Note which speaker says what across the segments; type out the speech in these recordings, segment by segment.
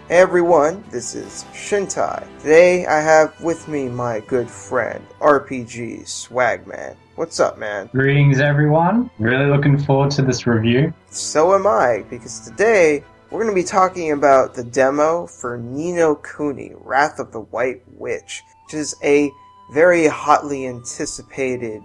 Speaker 1: Hey everyone, this is Shintai. Today I have with me my good friend, RPG Swagman. What's up, man?
Speaker 2: Greetings, everyone. Really looking forward to this review.
Speaker 1: So am I, because today we're going to be talking about the demo for Ni no Kuni, Wrath of the White Witch, which is a very hotly anticipated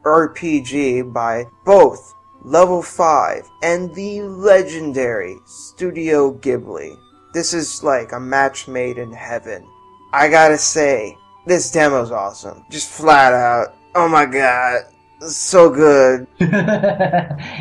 Speaker 1: RPG by both Level 5 and the legendary Studio Ghibli. This is like a match made in heaven. I gotta say, this demo's awesome. Just flat out. Oh my god. It's so good.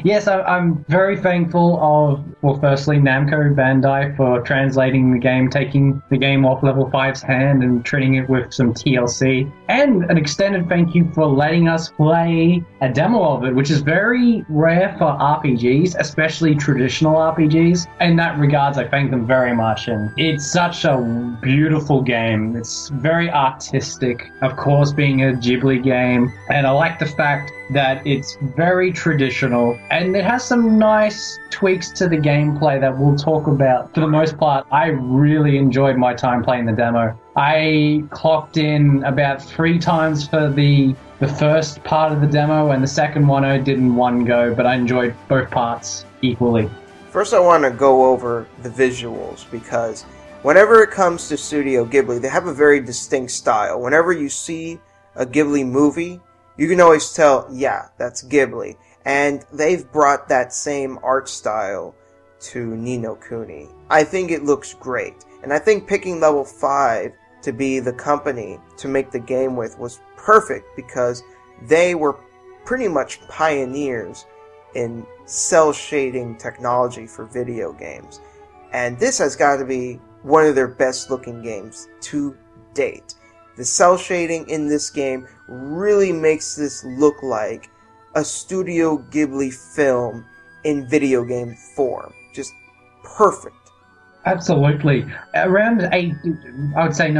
Speaker 2: Yes, I'm very thankful of, well, firstly, Namco Bandai for translating the game, taking the game off Level 5's hand and treating it with some TLC. And an extended thank you for letting us play a demo of it, which is very rare for RPGs, especially traditional RPGs. In that regards, I thank them very much. And it's such a beautiful game. It's very artistic, of course, being a Ghibli game. And I like the fact that it's very traditional and it has some nice tweaks to the gameplay that we'll talk about. For the most part, I really enjoyed my time playing the demo. I clocked in about 3 times for the first part of the demo, and the second one I did in one go, but I enjoyed both parts equally.
Speaker 1: First I want to go over the visuals, because whenever it comes to Studio Ghibli, they have a very distinct style. Whenever you see a Ghibli movie, you can always tell, yeah, that's Ghibli. And they've brought that same art style to Ni no Kuni. I think it looks great. And I think picking Level 5 to be the company to make the game with was perfect, because they were pretty much pioneers in cell shading technology for video games. And this has got to be one of their best looking games to date. The cell shading in this game really makes this look like a Studio Ghibli film in video game form. Just perfect.
Speaker 2: Absolutely. Around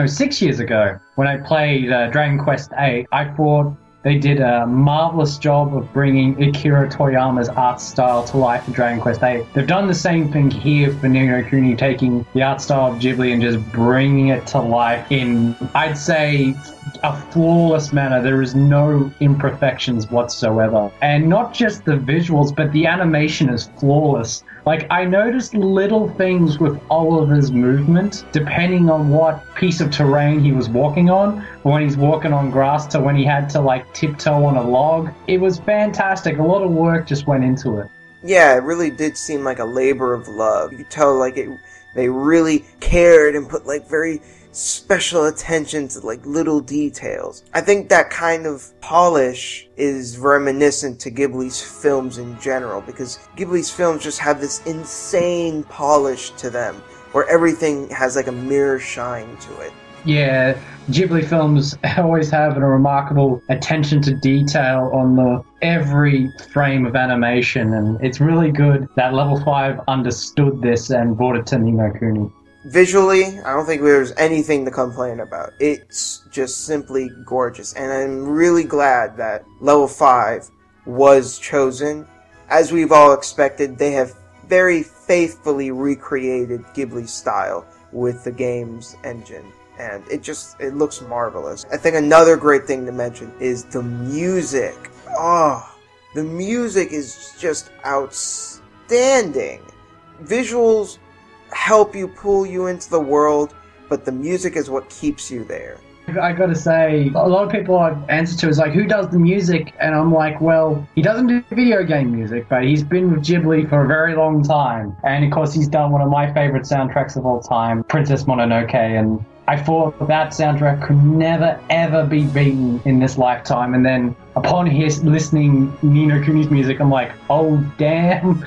Speaker 2: 6 years ago, when I played Dragon Quest VIII, I thought they did a marvelous job of bringing Akira Toriyama's art style to life in Dragon Quest VIII. They've done the same thing here for Ni no Kuni, taking the art style of Ghibli and just bringing it to life in, I'd say, a flawless manner. There is no imperfections whatsoever. And not just the visuals, but the animation is flawless. Like, I noticed little things with Oliver's movement, depending on what piece of terrain he was walking on. When he's walking on grass to when he had to, like, tiptoe on a log. It was fantastic. A lot of work just went into it.
Speaker 1: Yeah, it really did seem like a labor of love. You could tell, like, they really cared and put, like, very special attention to, like, little details. I think that kind of polish is reminiscent to Ghibli's films in general, because Ghibli's films just have this insane polish to them, where everything has, like, a mirror shine to it.
Speaker 2: Yeah, Ghibli films always have a remarkable attention to detail on every frame of animation, and it's really good that Level 5 understood this and brought it to Ni no Kuni.
Speaker 1: Visually, I don't think there's anything to complain about. It's just simply gorgeous, and I'm really glad that Level 5 was chosen. As we've all expected, they have very faithfully recreated Ghibli's style with the game's engine. And it looks marvelous. I think another great thing to mention is the music. Oh, the music is just outstanding. Visuals help you pull you into the world, but the music is what keeps you there.
Speaker 2: I gotta say, a lot of people I've answered to is like, who does the music? And I'm like, well, he doesn't do video game music, but he's been with Ghibli for a very long time. And of course, he's done one of my favorite soundtracks of all time, Princess Mononoke, and I thought that soundtrack could never, ever be beaten in this lifetime. And then upon listening Ni no Kuni's music, I'm like, oh, damn.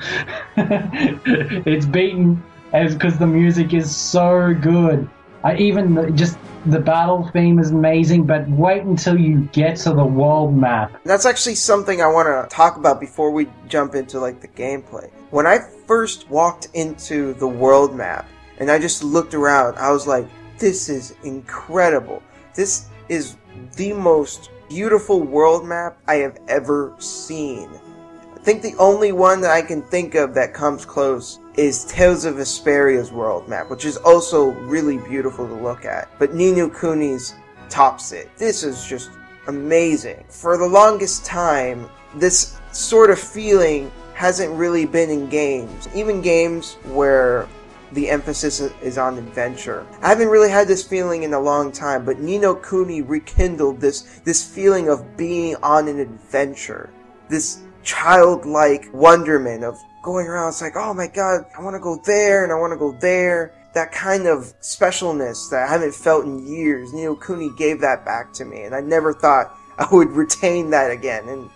Speaker 2: It's beaten because the music is so good. Just the battle theme is amazing, but wait until you get to the world map.
Speaker 1: That's actually something I want to talk about before we jump into, like, the gameplay. When I first walked into the world map and I just looked around, I was like, this is incredible. This is the most beautiful world map I have ever seen. think the only one that I can think of that comes close is Tales of Vesperia's world map, which is also really beautiful to look at. But Ni no Kuni's tops it. This is just amazing. For the longest time, this sort of feeling hasn't really been in games. Even games where the emphasis is on adventure. I haven't really had this feeling in a long time, but Ni no Kuni rekindled this feeling of being on an adventure. This childlike wonderment of going around. It's like, oh my god, I want to go there and I want to go there. That kind of specialness that I haven't felt in years. Ni no Kuni gave that back to me, and I never thought I would retain that again, and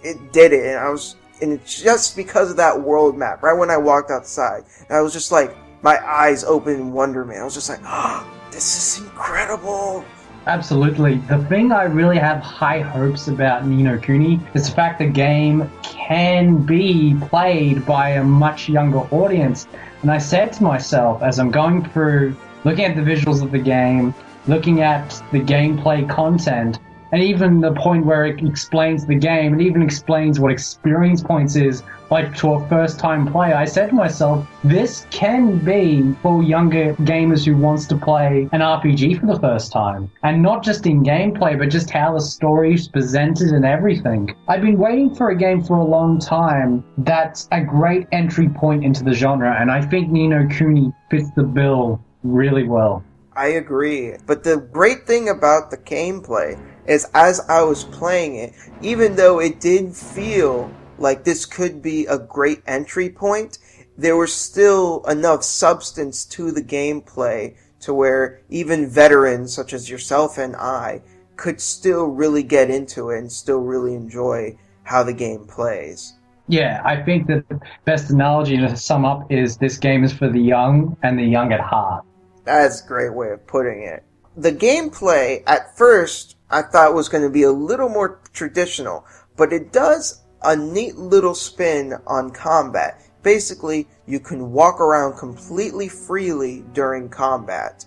Speaker 1: it did it. And it's just because of that world map. Right when I walked outside, and I was just like, my eyes open in wonderment. I was just like, oh, this is incredible.
Speaker 2: Absolutely. The thing I really have high hopes about Ni no Kuni is the fact the game can be played by a much younger audience. And I said to myself, as I'm going through, looking at the visuals of the game, looking at the gameplay content, and even the point where it explains the game, and even explains what experience points is, like to a first-time player, I said to myself, this can be for younger gamers who wants to play an RPG for the first time. And not just in gameplay, but just how the story is presented and everything. I've been waiting for a game for a long time that's a great entry point into the genre, and I think Ni no Kuni fits the bill really well.
Speaker 1: I agree. But the great thing about the gameplay is, as I was playing it, even though it did feel like this could be a great entry point, there was still enough substance to the gameplay to where even veterans such as yourself and I could still really get into it and still really enjoy how the game plays.
Speaker 2: Yeah, I think that the best analogy to sum up is this game is for the young and the young at heart.
Speaker 1: That's a great way of putting it. The gameplay, at first, I thought was going to be a little more traditional, but it does a neat little spin on combat. Basically, you can walk around completely freely during combat.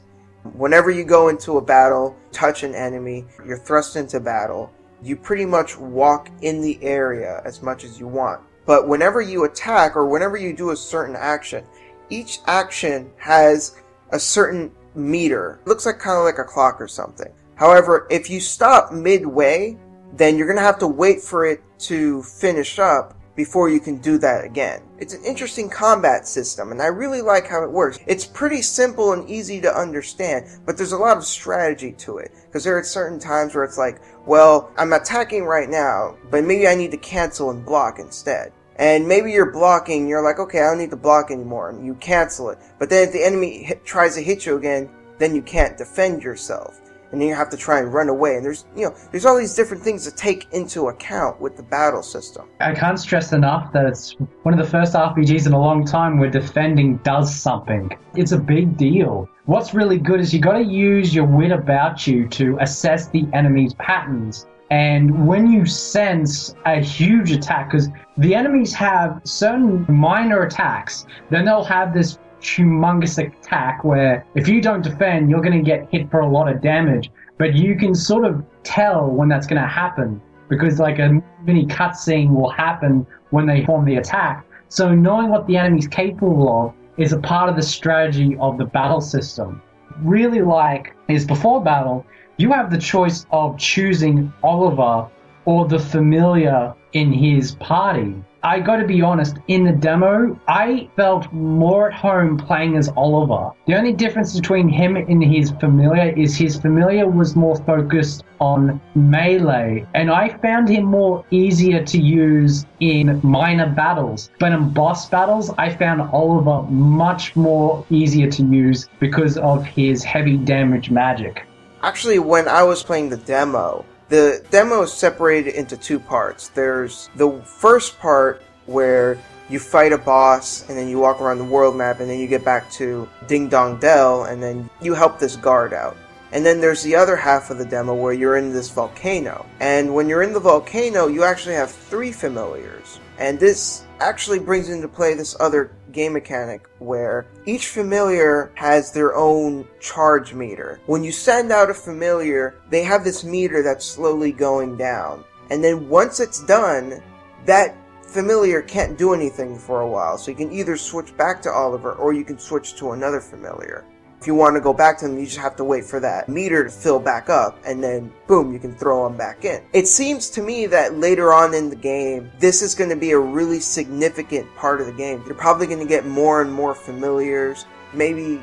Speaker 1: Whenever you go into a battle, touch an enemy, you're thrust into battle, you pretty much walk in the area as much as you want. But whenever you attack or whenever you do a certain action, each action has a certain meter. It looks like kind of like a clock or something. However, if you stop midway, then you're going to have to wait for it to finish up before you can do that again. It's an interesting combat system, and I really like how it works. It's pretty simple and easy to understand, but there's a lot of strategy to it. Because there are certain times where it's like, well, I'm attacking right now, but maybe I need to cancel and block instead. And maybe you're blocking, you're like, okay, I don't need to block anymore, and you cancel it. But then if the enemy tries to hit you again, then you can't defend yourself. And then you have to try and run away. And there's all these different things to take into account with the battle system.
Speaker 2: I can't stress enough that it's one of the first RPGs in a long time where defending does something. It's a big deal. What's really good is you got to use your wit about you to assess the enemy's patterns. And when you sense a huge attack, because the enemies have certain minor attacks, then they'll have this humongous attack where if you don't defend, you're going to get hit for a lot of damage. But you can sort of tell when that's going to happen, because like a mini cutscene will happen when they form the attack. So knowing what the enemy's capable of is a part of the strategy of the battle system. Really like is before battle, you have the choice of choosing Oliver or the familiar in his party. I gotta be honest, in the demo, I felt more at home playing as Oliver. The only difference between him and his familiar is his familiar was more focused on melee, and I found him more easier to use in minor battles. But in boss battles, I found Oliver much more easier to use because of his heavy damage magic.
Speaker 1: Actually, when I was playing the demo is separated into two parts. There's the first part where you fight a boss and then you walk around the world map and then you get back to Ding Dong Dell and then you help this guard out. And then there's the other half of the demo where you're in this volcano. And when you're in the volcano, you actually have 3 familiars. And this actually brings into play this other game mechanic where each familiar has their own charge meter. When you send out a familiar, they have this meter that's slowly going down. And then once it's done, that familiar can't do anything for a while, so you can either switch back to Oliver or you can switch to another familiar. If you want to go back to them, you just have to wait for that meter to fill back up, and then boom, you can throw them back in. It seems to me that later on in the game, this is going to be a really significant part of the game. You're probably going to get more and more familiars, maybe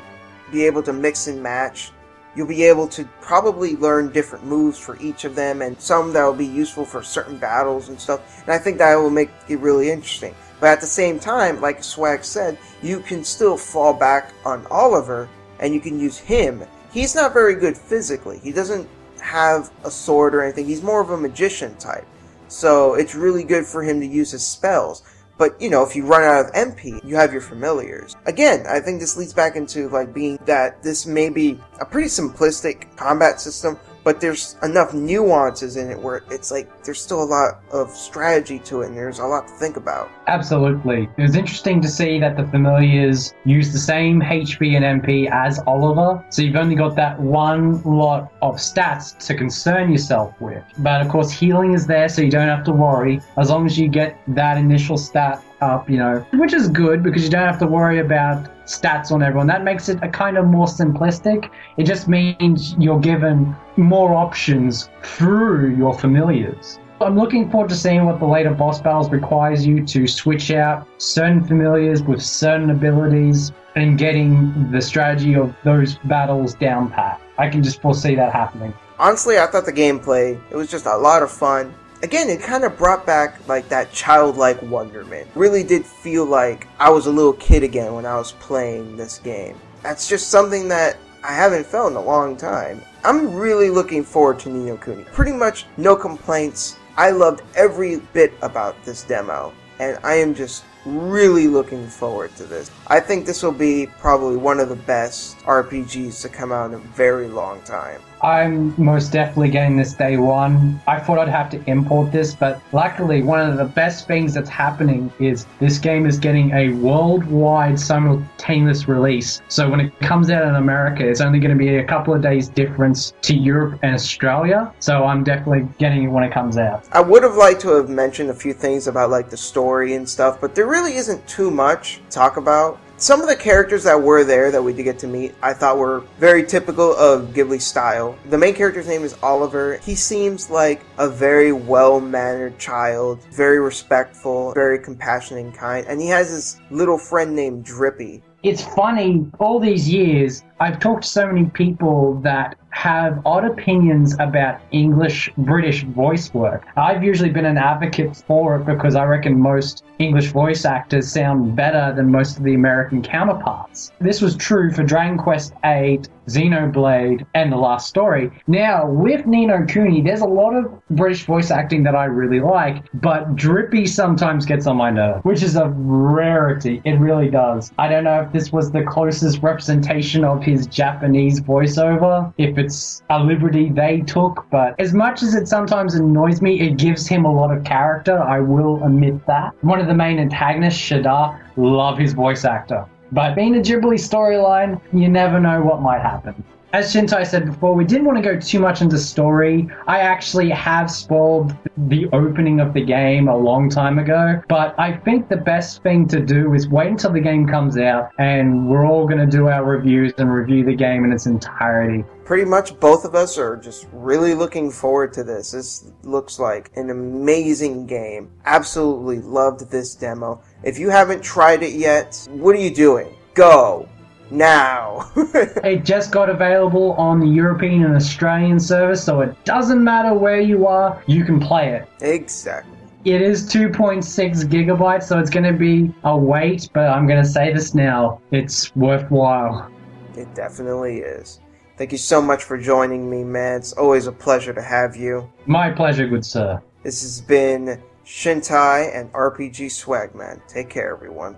Speaker 1: be able to mix and match. You'll be able to probably learn different moves for each of them, and some that will be useful for certain battles and stuff. And I think that will make it really interesting. But at the same time, like Swag said, you can still fall back on Oliver, and you can use him. He's not very good physically. He doesn't have a sword or anything. He's more of a magician type. So it's really good for him to use his spells. But, you know, if you run out of MP, you have your familiars. Again, I think this leads back into, like, being that this may be a pretty simplistic combat system, but there's enough nuances in it where it's like there's still a lot of strategy to it and there's a lot to think about.
Speaker 2: Absolutely. It was interesting to see that the familiars use the same HP and MP as Oliver, so you've only got that one lot of stats to concern yourself with. But of course healing is there, so you don't have to worry as long as you get that initial stat up, you know, which is good because you don't have to worry about stats on everyone. That makes it a kind of more simplistic. It just means you're given more options through your familiars. I'm looking forward to seeing what the later boss battles requires you to switch out certain familiars with certain abilities and getting the strategy of those battles down pat. I can just foresee that happening.
Speaker 1: Honestly, I thought the gameplay, it was just a lot of fun. Again, it kind of brought back like that childlike wonderment. Really did feel like I was a little kid again when I was playing this game. That's just something that I haven't felt in a long time. I'm really looking forward to Ni no Kuni. Pretty much no complaints. I loved every bit about this demo, and I am just really looking forward to this. I think this will be probably one of the best RPGs to come out in a very long time.
Speaker 2: I'm most definitely getting this day one. I thought I'd have to import this, but luckily one of the best things that's happening is this game is getting a worldwide simultaneous release. So when it comes out in America, it's only going to be a couple of days difference to Europe and Australia. So I'm definitely getting it when it comes out.
Speaker 1: I would have liked to have mentioned a few things about like the story and stuff, but there really isn't too much to talk about. Some of the characters that were there that we did get to meet, I thought were very typical of Ghibli style. The main character's name is Oliver. He seems like a very well-mannered child, very respectful, very compassionate and kind, and he has his little friend named Drippy.
Speaker 2: It's funny, all these years, I've talked to so many people that have odd opinions about British voice work. I've usually been an advocate for it because I reckon most English voice actors sound better than most of the American counterparts. This was true for Dragon Quest VIII, Xenoblade, and The Last Story. Now, with Ni no Kuni, there's a lot of British voice acting that I really like, but Drippy sometimes gets on my nerve, which is a rarity. It really does. I don't know if this was the closest representation of his Japanese voiceover, if it's a liberty they took, but as much as it sometimes annoys me, it gives him a lot of character, I will admit that. One of the main antagonists, Shada, love his voice actor. But being a Ghibli storyline, you never know what might happen. As Shintai said before, we didn't want to go too much into story. I actually have spoiled the opening of the game a long time ago, but I think the best thing to do is wait until the game comes out and we're all going to do our reviews and review the game in its entirety.
Speaker 1: Pretty much both of us are just really looking forward to this. This looks like an amazing game. Absolutely loved this demo. If you haven't tried it yet, what are you doing? Go! Now.
Speaker 2: It just got available on the European and Australian service, so it doesn't matter where you are, you can play it.
Speaker 1: Exactly.
Speaker 2: It is 2.6 gigabytes, so it's going to be a wait, but I'm going to say this now. It's worthwhile.
Speaker 1: It definitely is. Thank you so much for joining me, man. It's always a pleasure to have you.
Speaker 2: My pleasure, good sir.
Speaker 1: This has been Shintai and RPG Swagman. Take care, everyone.